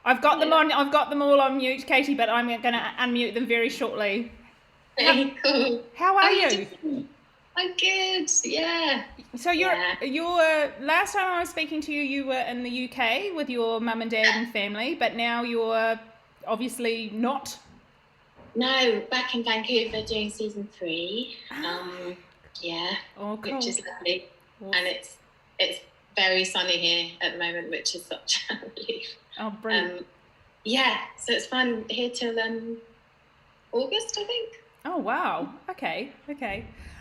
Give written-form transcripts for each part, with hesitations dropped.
I've got them on. I've got them all on mute, Katie, but I'm going to unmute them very shortly. Very cool. How are you? I'm good. Yeah. So you're last time I was speaking to you, you were in the UK with your mum and dad and family, but now you're obviously not. No, back in Vancouver doing season 3. Yeah. Oh, cool. Which is lovely, and it's very sunny here at the moment, which is such a relief. Oh, brilliant. Yeah, so it's fun here till August, I think. Oh, wow. Okay. All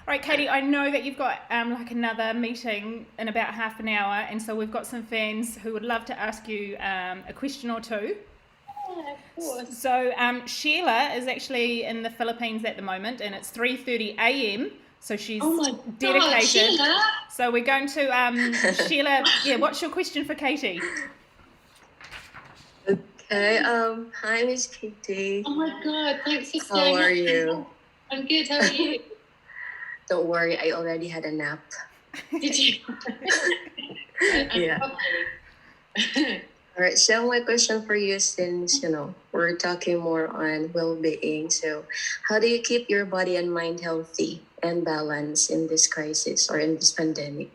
right, Katie, I know that you've got like another meeting in about half an hour, and so we've got some fans who would love to ask you a question or two. Yeah, of course. So Sheila is actually in the Philippines at the moment, and it's 3:30 a.m. So she's dedicated. God, Sheila. So we're going to Sheila. Yeah, what's your question for Katie? Okay. Hi, Miss Katie. Oh my God, thanks for staying. How are you? I'm good. How are you? Don't worry, I already had a nap. Did you? Yeah. All right. So my question for you, since we're talking more on well-being, so how do you keep your body and mind healthy and balanced in this crisis or in this pandemic?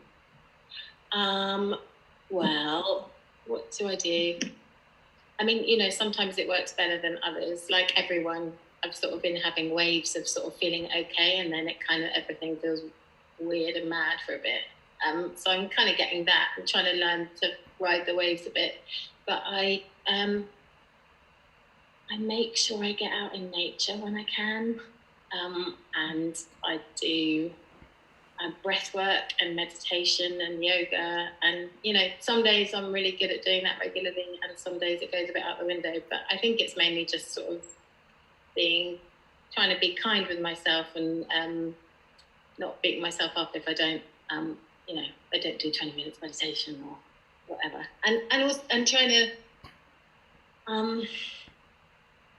Well, what do I do? I mean, sometimes it works better than others. Like everyone, I've sort of been having waves of sort of feeling okay, and then everything feels weird and mad for a bit. So I'm kind of getting that. I'm trying to learn to ride the waves a bit, but I make sure I get out in nature when I can, and I do breath work and meditation and yoga, and some days I'm really good at doing that regularly, and some days it goes a bit out the window. But I think it's mainly just sort of trying to be kind with myself and not beating myself up if I don't I don't do 20 minutes meditation or whatever, and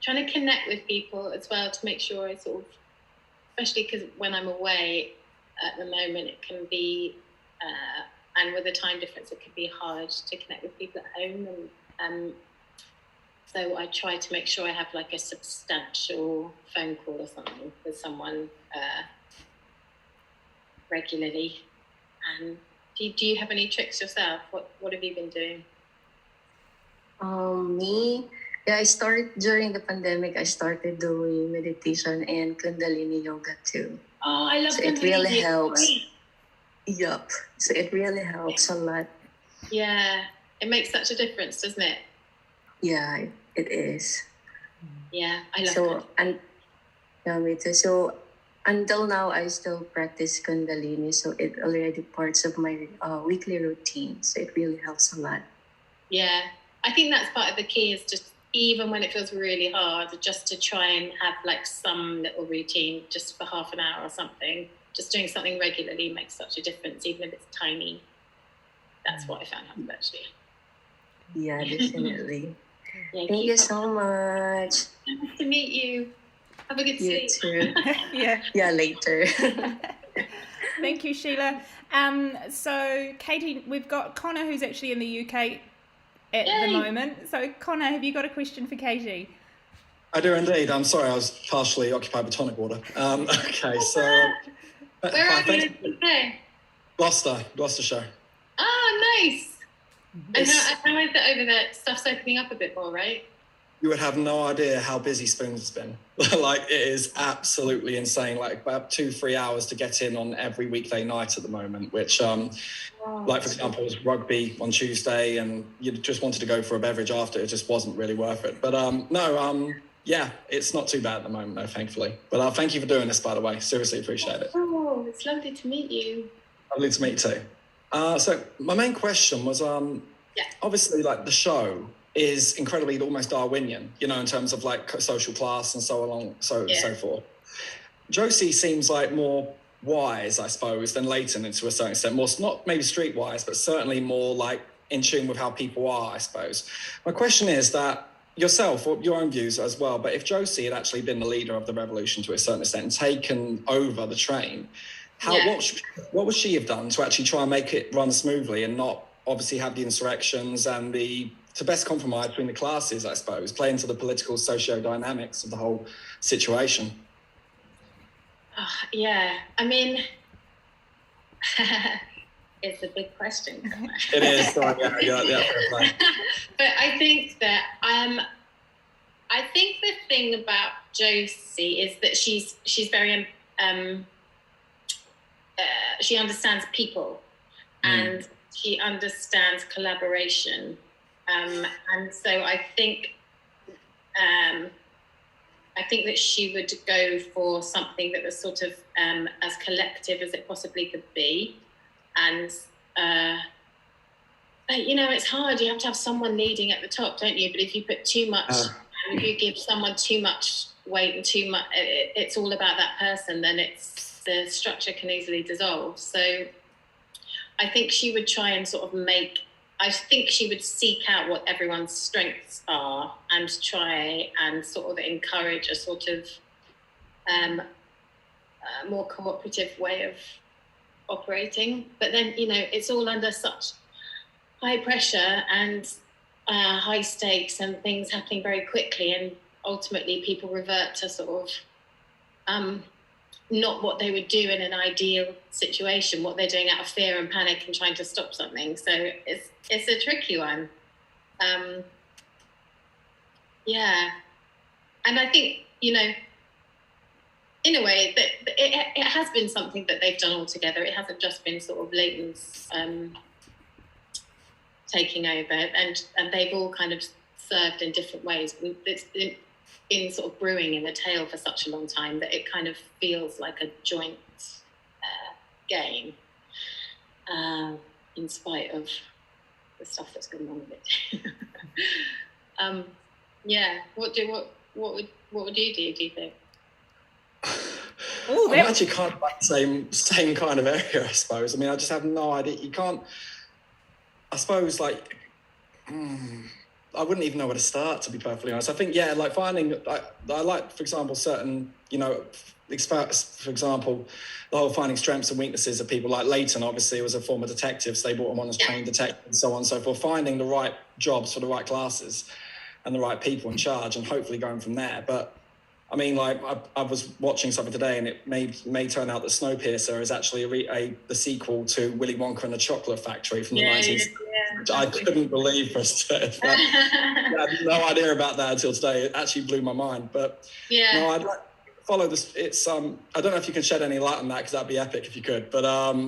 trying to connect with people as well, to make sure I sort of, especially because when I'm away at the moment, it can be and with the time difference, it can be hard to connect with people at home, and so I try to make sure I have like a substantial phone call or something with someone regularly. And do you have any tricks yourself? What have you been doing? Me, I started during the pandemic. I started doing meditation and Kundalini yoga too. Oh, I love so Kundalini. It really helps. Yup. So it really helps a lot. Yeah, it makes such a difference, doesn't it? Yeah, it is. Yeah, I love it. Me too. So until now, I still practice Kundalini, so it already parts of my weekly routine. So it really helps a lot. Yeah, I think that's part of the key, is just, even when it feels really hard, just to try and have like some little routine, just for half an hour or something. Just doing something regularly makes such a difference, even if it's tiny. That's what I found helpful, actually. Yeah, definitely. Yeah, Thank you so much. Nice to meet you. Have a good sleep. You too. Yeah, later. Thank you, Sheila. So, Katie, we've got Connor, who's actually in the UK at the moment. So, Connor, have you got a question for Katie? I do indeed. I'm sorry, I was partially occupied with tonic water. Okay, so... Where are you in the UK? Gloucestershire. Oh, nice. And how is it over there? Stuff's opening up a bit more, right? You would have no idea how busy Spoons has been. Like, it is absolutely insane. Like, about 2-3 hours to get in on every weekday night at the moment, which, like, for example, it was rugby on Tuesday, and you just wanted to go for a beverage after. It just wasn't really worth it. But, yeah, it's not too bad at the moment, though, thankfully. But thank you for doing this, by the way. Seriously appreciate it. Oh, it's lovely to meet you. Lovely to meet you too. So my main question was, obviously, like, the show is incredibly almost Darwinian, in terms of like social class and so on, so forth. Josie seems like more wise, I suppose, than Leighton to a certain extent. More, not maybe streetwise, but certainly more like in tune with how people are, I suppose. My question is that yourself, or your own views as well, but if Josie had actually been the leader of the revolution to a certain extent and taken over the train, what would she have done to actually try and make it run smoothly and not obviously have the insurrections and the to best compromise between the classes, I suppose, play into the political socio-dynamics of the whole situation? Yeah, I mean, it's a big question. It is. Sorry, yeah, fair play. But I think that I think the thing about Josie is that she's very she understands people and she understands collaboration, and so I think that she would go for something that was sort of as collective as it possibly could be. And but, you know, it's hard. You have to have someone leading at the top, don't you? But if you put too much, if you give someone too much weight and too much, it's all about that person, then the structure can easily dissolve. So I think she would try and sort of I think she would seek out what everyone's strengths are and try and sort of encourage a sort of more cooperative way of operating. But then, you know, it's all under such high pressure and high stakes and things happening very quickly, and ultimately people revert to sort of not what they would do in an ideal situation, what they're doing out of fear and panic and trying to stop something. So it's a tricky one. Yeah. And I think, you know, in a way that it has been something that they've done all together. It hasn't just been sort of Leighton's taking over, and they've all kind of served in different ways. It's been sort of brewing in the tail for such a long time that it kind of feels like a joint game, in spite of the stuff that's going on with it. Yeah. What would you do you think? Ooh, I'm actually kind of like the same kind of area, I suppose. I mean, I just have no idea. You can't, I suppose, like, I wouldn't even know where to start, to be perfectly honest. I think, yeah, like finding, I like, for example, certain, you know, for example, the whole finding strengths and weaknesses of people like Leighton, obviously, was a former detective, so they brought him on as trained detective and so on and so forth, finding the right jobs for the right classes and the right people in charge and hopefully going from there. But I mean, like, I was watching something today, and it may turn out that Snowpiercer is actually the sequel to Willy Wonka and the Chocolate Factory from the 90s, which I couldn't believe for a second. I had no idea about that until today. It actually blew my mind. But no, I'd like to follow this. It's I don't know if you can shed any light on that, because that'd be epic if you could. But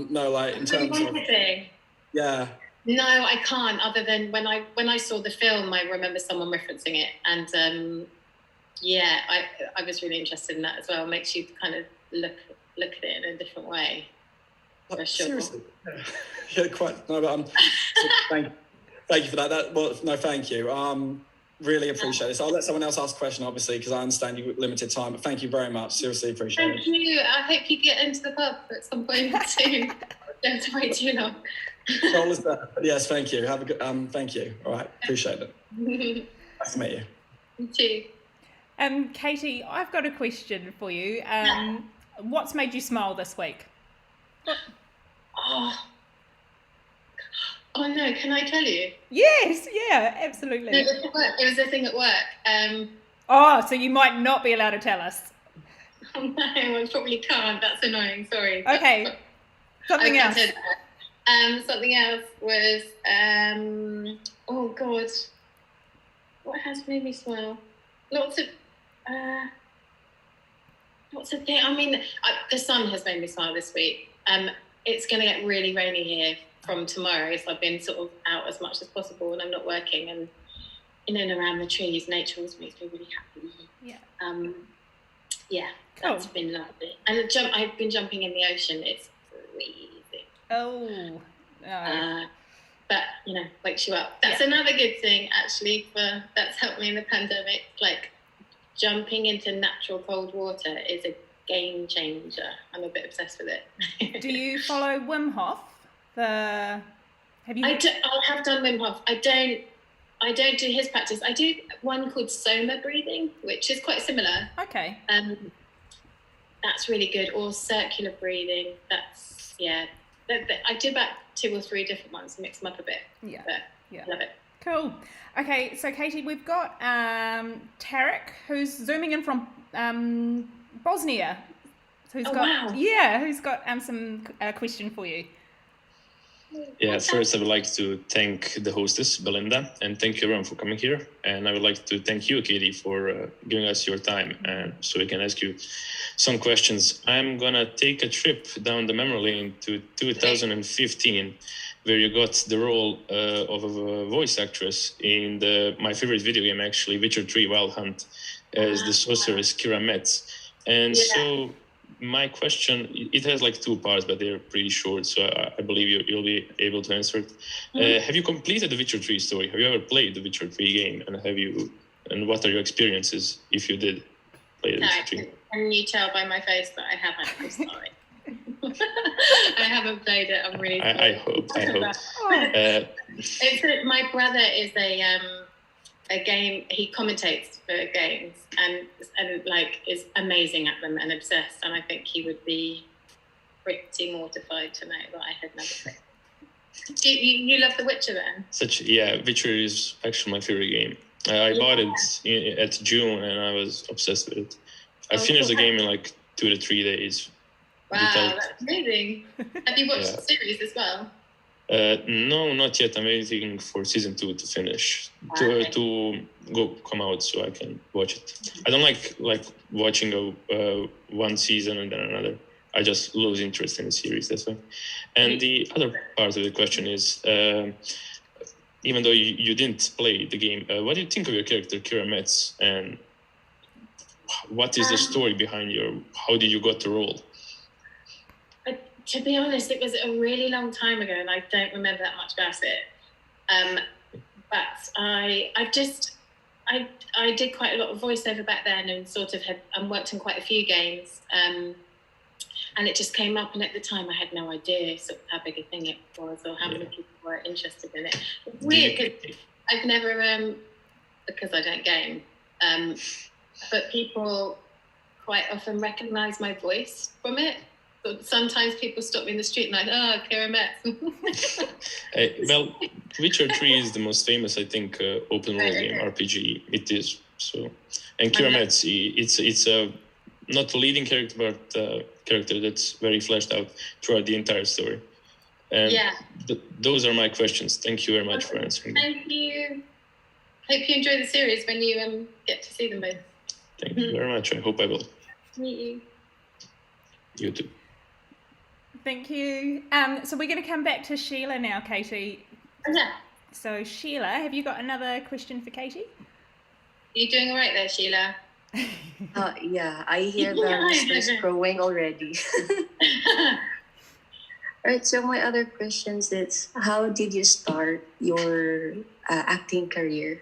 no, like in terms of yeah. No, I can't. Other than when I saw the film, I remember someone referencing it, and yeah, I was really interested in that as well. It makes you kind of look at it in a different way. For sure. Seriously, yeah, quite. No, but thank you for that. Thank you. Really appreciate this. I'll let someone else ask a question, obviously, because I understand you've limited time. But thank you very much. Seriously, appreciate it. Thank you. I hope you get into the pub at some point soon. Don't have to wait too long. Yes, thank you. Have a good. Thank you. All right, appreciate it. Nice to meet you. You too. Katie, I've got a question for you. What's made you smile this week? Oh no, can I tell you? Yes, yeah, absolutely. No, it was a thing at work. So you might not be allowed to tell us. Oh no, I probably can't. That's annoying. Sorry. Okay. Something else. Something else was oh god, what has made me smile? Lots of things. I mean, the sun has made me smile this week. It's going to get really rainy here from tomorrow, so I've been sort of out as much as possible, and I'm not working, and in and around the trees. Nature always makes me really happy. Yeah. Yeah, that's been lovely. And I've been jumping in the ocean. It's freezing. Oh. No. But you know, wakes you up. That's another good thing, actually. That's helped me in the pandemic. Like, jumping into natural cold water is a game changer. I'm a bit obsessed with it. Do you follow Wim Hof? I have done Wim Hof. I don't do his practice. I do one called Soma breathing, which is quite similar. Okay. That's really good. Or circular breathing. I do about 2 or 3 different ones, mix them up a bit. Yeah. But love it. Cool. Okay, so Katie, we've got Tarek, who's zooming in from Bosnia. So who's got some question for you. Yeah, first I would like to thank the hostess, Belinda, and thank everyone for coming here. And I would like to thank you, Katie, for giving us your time and so we can ask you some questions. I'm going to take a trip down the memory lane to 2015, where you got the role of a voice actress in my favorite video game, actually, Witcher 3 Wild Hunt, as the sorceress Kira Metz. And so my question, it has like 2 parts, but they're pretty short, so I believe you'll be able to answer it. Have you completed the Witcher 3 story? Have you ever played the Witcher 3 game? And what are your experiences if you did play the Witcher 3? Can you tell by my face that I haven't? I'm sorry. I haven't played it. I'm really sorry. I hope. My brother is a game. He commentates for games and like is amazing at them and obsessed. And I think he would be pretty mortified to know that I had never played. Do you love The Witcher then? Witcher is actually my favorite game. I bought it at June and I was obsessed with it. I finished the game in like 2 to 3 days. Wow, that's amazing. Have you watched the series as well? No, not yet. I'm waiting for season 2 to finish to come out so I can watch it. I don't like watching one season and then another. I just lose interest in the series. That's why. And the other part of the question is, even though you didn't play the game, what do you think of your character Kira Metz, and what is the story behind how did you got the role? To be honest, it was a really long time ago and I don't remember that much about it. But I did quite a lot of voiceover back then and sort of worked in quite a few games. And it just came up, and at the time I had no idea sort of how big a thing it was or how many people were interested in it. It's weird because I've never, because I don't game, but people quite often recognise my voice from it. Sometimes people stop me in the street and like, oh, Kira Metz. Well, Witcher 3 is the most famous, I think, open world game RPG. It is so. And Kira Metz, it's a not a leading character, but a character that's very fleshed out throughout the entire story. And those are my questions. Thank you very much for answering. Thank you. Hope you enjoy the series when you get to see them both. Thank you very much. I hope I will. Meet you. You too. Thank you. So we're going to come back to Sheila now, Katie. Yeah. So Sheila, have you got another question for Katie? Are you doing all right there, Sheila? Yeah, I hear the roosters crowing already. All right, so my other questions is, how did you start your acting career?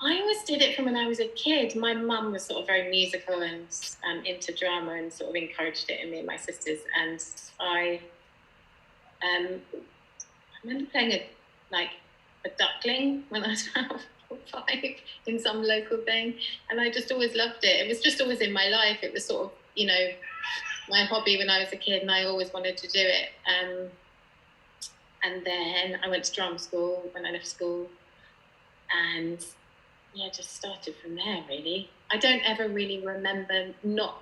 I always did it from when I was a kid. My mum was sort of very musical and into drama and sort of encouraged it in me and my sisters. And I remember playing a duckling when I was about 4 or 5 in some local thing. And I just always loved it. It was just always in my life. It was sort of, my hobby when I was a kid, and I always wanted to do it. And then I went to drama school when I left school. And just started from there, really. I don't ever really remember not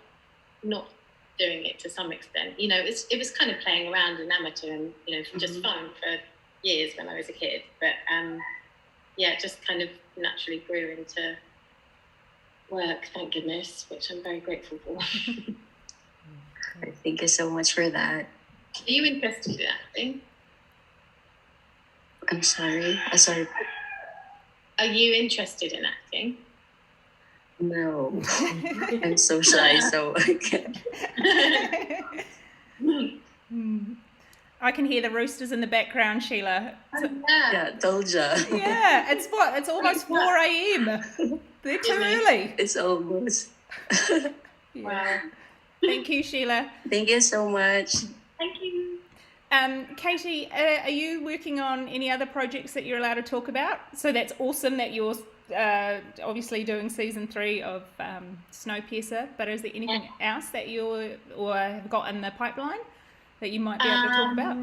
doing it to some extent. It was kind of playing around in amateur and, for just fun for years when I was a kid. But, it just kind of naturally grew into work, thank goodness, which I'm very grateful for. Thank you so much for that. Are you interested in acting? I'm sorry. Are you interested in acting? No. I'm so shy, so I can't. I can hear the roosters in the background, Sheila. Yeah, told ya. Yeah, it's almost 4 a.m. They're too early. It's almost. Wow. Thank you, Sheila. Thank you so much. Thank you. Katie, are you working on any other projects that you're allowed to talk about? So that's awesome that you're obviously doing season 3 of Snowpiercer, but is there anything else that you have got in the pipeline that you might be able to talk about?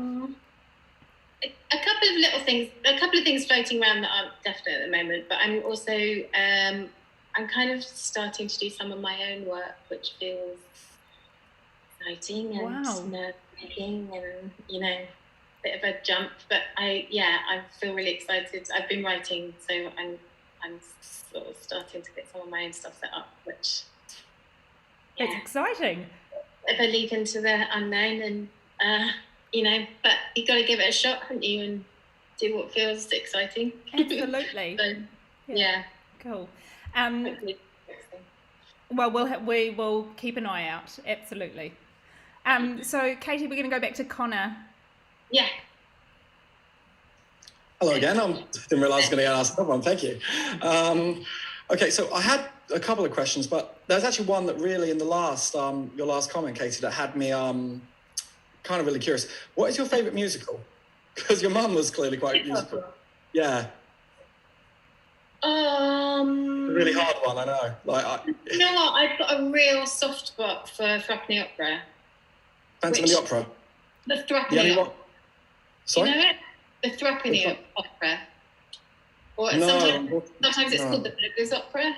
a couple of little things, a couple of things floating around that aren't definite at the moment, but I'm also, I'm kind of starting to do some of my own work, which feels exciting and nerve-wracking and, you know, a bit of a jump, but I feel really excited. I've been writing, so I'm sort of starting to get some of my own stuff set up, which it's exciting. If I leap into the unknown, and you know, but you got to give it a shot, haven't you, and do what feels exciting. Absolutely. So, yeah. Cool. Well, we will keep an eye out. Absolutely. So, Katie, we're going to go back to Connor. Yeah. Hello again. I didn't realise I was going to get asked another one. Thank you. Okay, so I had a couple of questions, but there's actually one that really, in the last, your last comment, Katie, that had me kind of really curious. What is your favourite musical? Because your mum was clearly quite musical. Yeah. A really hard one, I know. You know what? I've got a real soft spot for Threepenny Opera. Phantom of the Opera. The Threepenny Opera. Sorry? You know it? The Threepenny Opera. Or No. sometimes it's called the Beggars Opera.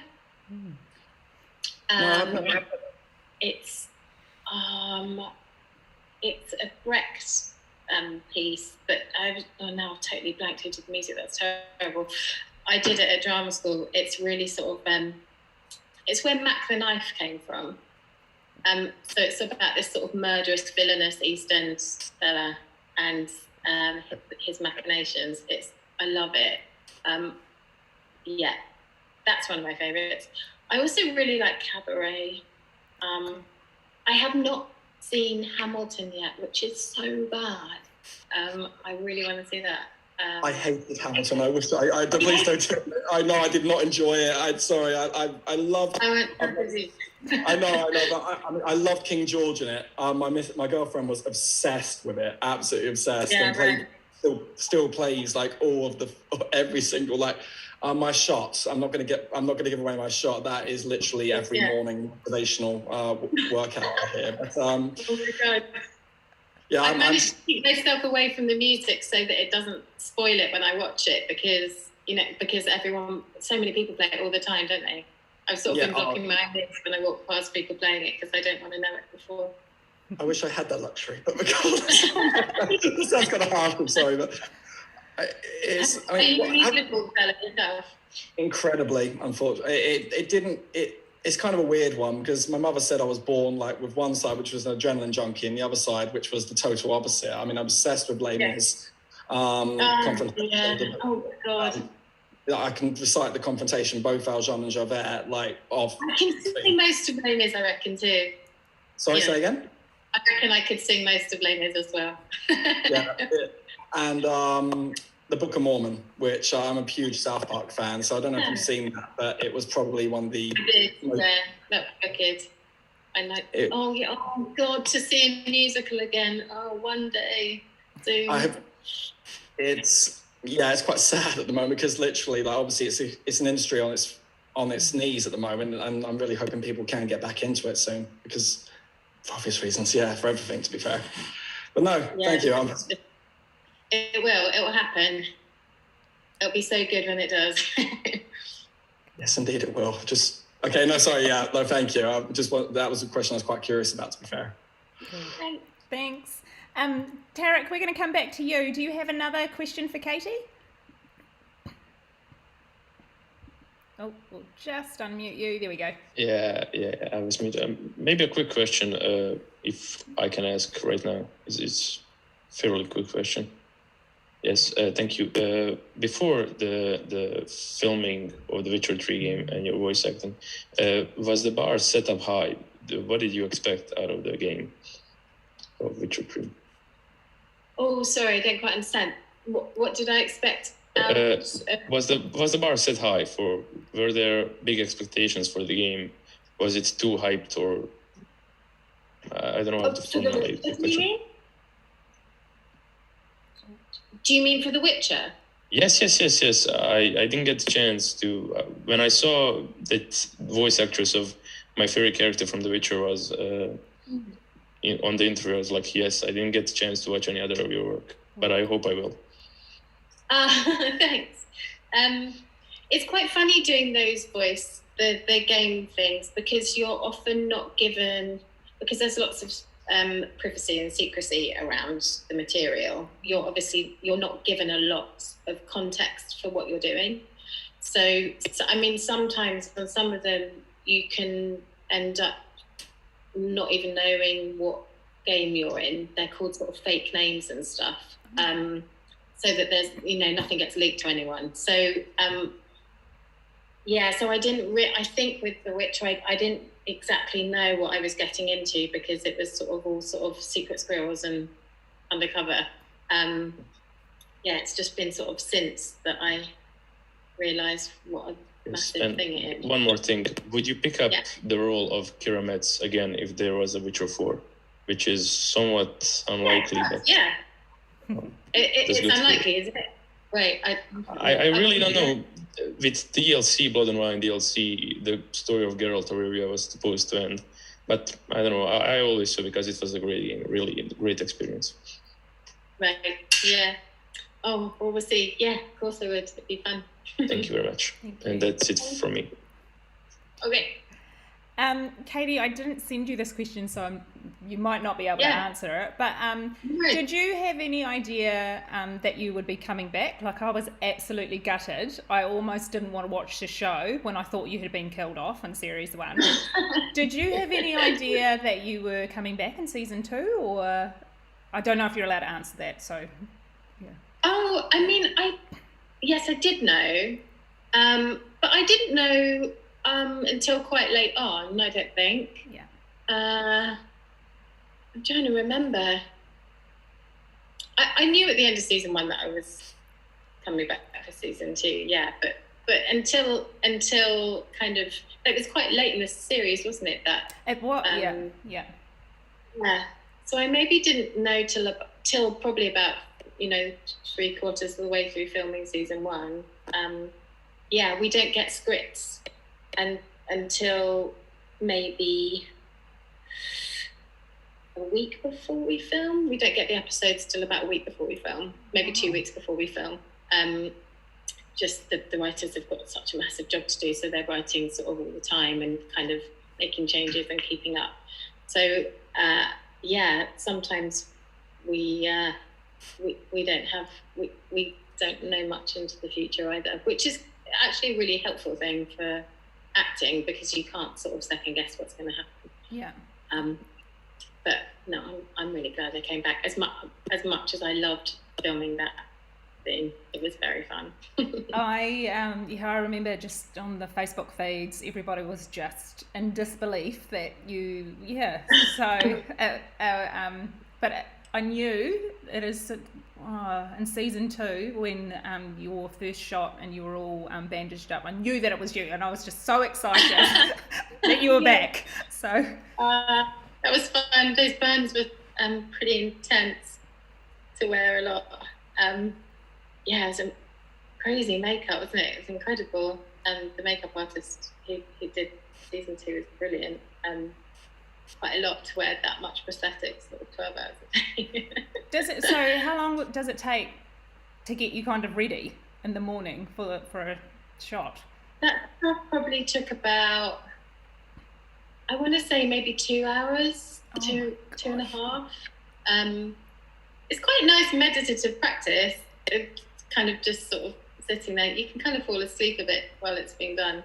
It's a Brecht piece, but I've totally blanked who did the music. That's terrible. I did it at drama school. It's really sort of it's where Mac the Knife came from. So it's about this sort of murderous, villainous East End fella and his machinations. I love it. Yeah, that's one of my favourites. I also really like Cabaret. I have not seen Hamilton yet, which is so bad. I really want to see that. I hated Hamilton. I wish please don't tell me. I know I did not enjoy it. I loved. I know, but I loved King George in it. My girlfriend was obsessed with it, absolutely obsessed, and still plays like every single my shots. I'm not going to give away my shot. That is literally every morning motivational workout out here. But, oh my God. Yeah, I managed to keep myself away from the music so that it doesn't spoil it when I watch it, because so many people play it all the time, don't they? I've sort of been blocking my eyes when I walk past people playing it because I don't want to know it before. I wish I had that luxury, but this sounds kind of harsh. I'm sorry, but it's. Are you a musical fella yourself? Incredibly, unfortunately, it's kind of a weird one because my mother said I was born with one side, which was an adrenaline junkie, and the other side, which was the total opposite. I mean, I'm obsessed with Les Mis. Confrontation. Oh God. I can recite the Confrontation, both Valjean and Javert, I can sing most of Les Mis, I reckon, too. Sorry, say again? I reckon I could sing most of Les Mis as well. Yeah, and the Book of Mormon, which I'm a huge South Park fan, so I don't know if you've seen that, but it was probably one of the... I did, that was wicked. I like it. Oh, yeah, oh, God, to see a musical again. Oh, one day, soon. It's quite sad at the moment because literally, obviously, it's an industry on its knees at the moment, and I'm really hoping people can get back into it soon because, for obvious reasons, for everything, to be fair. But no, thank you. It will happen. It'll be so good when it does. Yes, indeed, it will. Thank you. That was a question I was quite curious about, to be fair. Thanks. Tarek, we're going to come back to you. Do you have another question for Katie? Oh, we'll just unmute you. There we go. Yeah, I was muted. Maybe a quick question, if I can ask right now. It's a fairly quick question. Yes, thank you. Before the filming of the Witcher 3 game and your voice acting, was the bar set up high? What did you expect out of the game of Witcher 3? Oh, sorry, I don't quite understand. What did I expect? Was the bar set high? Were there big expectations for the game? Was it too hyped, or I don't know how to formulate the question. Do you mean for The Witcher? Yes. I didn't get the chance to. When I saw that voice actress of my favorite character from The Witcher was on the interview, I was like, yes, I didn't get the chance to watch any other of your work, but I hope I will. Thanks. It's quite funny doing those the game things, because you're often not given, because there's lots of privacy and secrecy around the material. You're not given a lot of context for what you're doing. So I mean, sometimes on some of them you can end up not even knowing what game you're in. They're called sort of fake names and stuff, so that there's nothing gets leaked to anyone. So so I didn't. I think with The Witch, I didn't exactly know what I was getting into, because it was all sort of secret squirrels and undercover. It's just been sort of since that I realised what a massive thing it is. One more thing, would you pick up the role of Kira Metz again if there was a Witcher 4, which is somewhat unlikely? But it's unlikely, isn't it? Right. I really don't know. With DLC, Blood and Wine DLC, the story of Geralt of Rivia was supposed to end, but I don't know. I always saw, because it was a really great experience. Right. Yeah. Oh, well, we'll see. Yeah, of course I would. It'd be fun. Thank you very much. And that's it from me. Okay. Katie, I didn't send you this question, so you might not be able to answer it. But did you have any idea that you would be coming back? Like, I was absolutely gutted. I almost didn't want to watch the show when I thought you had been killed off in series 1. Did you have any idea that you were coming back in season 2, or I don't know if you're allowed to answer that. So, yeah. Oh, I mean, yes, I did know, but I didn't know until quite late on, I don't think. Yeah. I'm trying to remember. I knew at the end of season 1 that I was coming back for season 2, yeah, but until kind of, it was quite late in the series, wasn't it? Yeah. So I maybe didn't know till probably about 3/4 of the way through filming season 1. We don't get scripts until maybe a week before we film. We don't get the episodes till about a week before we film, maybe 2 weeks before we film. Just the writers have got such a massive job to do, so they're writing sort of all the time and kind of making changes and keeping up. So sometimes we don't know much into the future either, which is actually a really helpful thing for acting, because you can't sort of second guess what's going to happen. Yeah. But no, I'm really glad I came back. As much as I loved filming that thing, it was very fun. I remember just on the Facebook feeds, everybody was just in disbelief that you. Yeah. So, but I knew it is. In season 2, when you were first shot and you were all bandaged up, I knew that it was you, and I was just so excited that you were back. So that was fun. Those burns were pretty intense to wear a lot. It was a crazy makeup, wasn't it? It was incredible. The makeup artist who did season 2 was brilliant. Quite a lot to wear that much prosthetics, sort of 12 hours a day. So how long does it take to get you kind of ready in the morning for a shot? That probably took about, I want to say maybe 2 hours, two and a half. It's quite nice meditative practice. It's kind of just sort of sitting there. You can kind of fall asleep a bit while it's being done.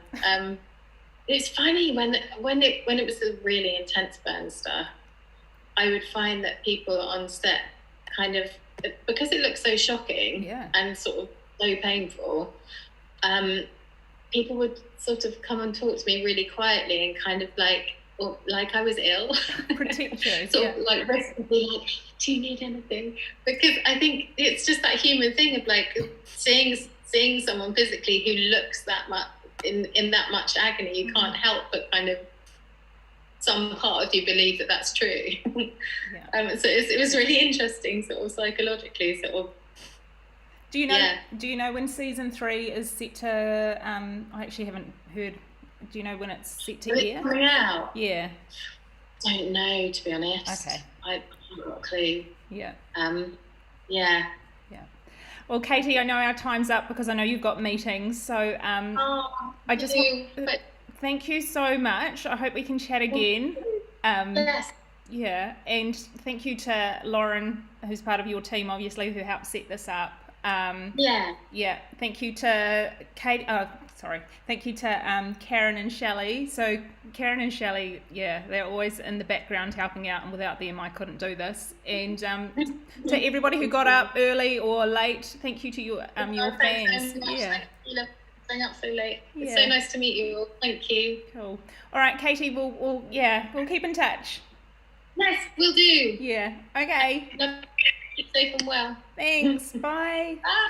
It's funny when it was the really intense burn stuff, I would find that people on set kind of, because it looks so shocking and sort of so painful, people would sort of come and talk to me really quietly and kind of like I was ill. Protect you. Sort of like be like, do you need anything? Because I think it's just that human thing of like seeing someone physically who looks that much in that much agony, you can't help but kind of, some part of you believe that that's true. So it was really interesting, sort of psychologically, sort of. Do you know when season 3 is set to? I actually haven't heard. Do you know when it's set to air? Coming out? Yeah. Don't know, to be honest. Okay. I haven't got a clue. Yeah. Yeah. Well, Katie, I know our time's up because I know you've got meetings. So I just thank you so much. I hope we can chat again. Yes. Yeah, and thank you to Lauren, who's part of your team, obviously, who helped set this up. Yeah. Thank you to Kate. Thank you to Karen and Shelly. So Karen and Shelly, they're always in the background helping out, and without them, I couldn't do this. And to everybody who got up early or late, thank you to your fans. So much. Staying up so late. Yeah. It's so nice to meet you all. Thank you. Cool. All right, Katie, we'll keep in touch. Yes, we'll do. Yeah. Okay. Keep safe and well. Thanks. Bye. Bye.